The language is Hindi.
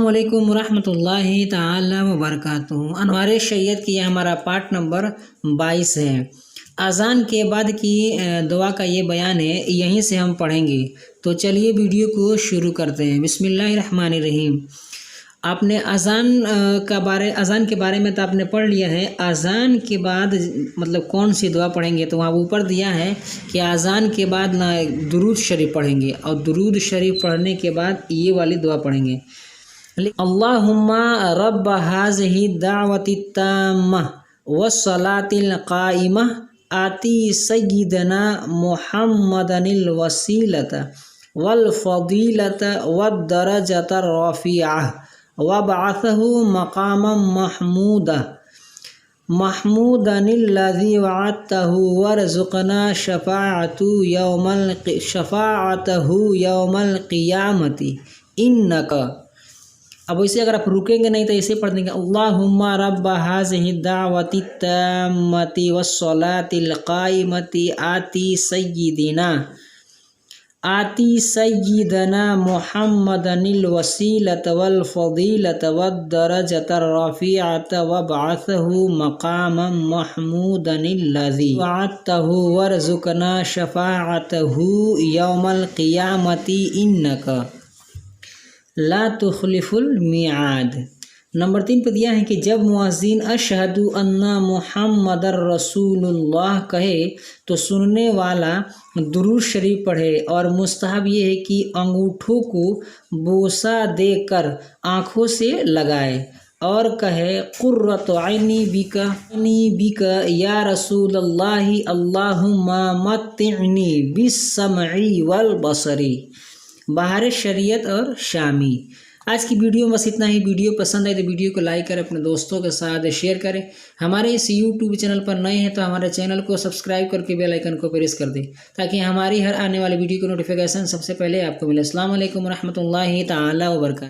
अस्सलामुअलैकुम रहमतुल्लाहि ताला वबरकातुहू। अनवार शरीयत की यह हमारा पार्ट नंबर 22 है। अज़ान के बाद की दुआ का ये बयान है, यहीं से हम पढ़ेंगे। तो चलिए वीडियो को शुरू करते हैं। बिस्मिल्लाहिर्रहमानिर्रहीम। आपने अज़ान के बारे में तो आपने पढ़ लिया है। अज़ान के बाद मतलब कौन सी दुआ पढ़ेंगे, तो वहाँ ऊपर दिया है कि अज़ान के बाद ना दुरूद शरीफ पढ़ेंगे, और दुरूद शरीफ पढ़ने के बाद ये वाली दुआ पढ़ेंगे। अल्लाहुम्मा रब्ब हाज़िही दावति ताम्मह वस्सलातिल क़ाइमह आती सय्यिदना मुहम्मदनिल वसीलता वल फ़दीलता वद दरजता रफ़ीअह वबअथहु मक़ामम महमूदनिल्लज़ी वअदतहु वरज़ुक़ना शफ़ाअतहु यौमल क़ियामति इन्नका। अब वैसे अगर आप रुकेंगे नहीं तो ऐसे पढ़ देंगे, अल्लाहुम्मा रब्ब हाज़िही दावति ताम्मति वस्सलातिल क़ाइमति आती सय्यिदना मुहम्मदनिल वसीलत वल फ़दीलत वद दरजत रफ़ीअत वबअथहु मक़ामम महमूदनिल्लज़ी वअदतहु वरज़ुक़ना शफ़ाअतहु यौमल क़ियामति इन्नका ला तुख़लिफ़ुल मिआद। नंबर 3 पे दिया है कि जब मुअज़्ज़िन अशहदु अन्ना मुहम्मदर रसूलुल्लाह कहे तो सुनने वाला दुरूद शरीफ पढ़े, और मुस्तहब ये है कि अंगूठों को बोसा देकर आँखों से लगाए और कहे क़ुर्रतु ऐनी बिका या रसूलल्लाहि अल्लाहुम्मा मत्तिअनी बिस्समई वल बसरी। बाहर शरीयत और शामी। आज की वीडियो में बस इतना ही। वीडियो पसंद आए तो वीडियो को लाइक करें, अपने दोस्तों के साथ शेयर करें। हमारे इस यूट्यूब चैनल पर नए हैं तो हमारे चैनल को सब्सक्राइब करके बेल आइकन को प्रेस कर दें, ताकि हमारी हर आने वाली वीडियो की नोटिफिकेशन सबसे पहले आपको मिले। अस्सलाम वालेकुम रहमतुल्लाहि ताला वबरकातुहू।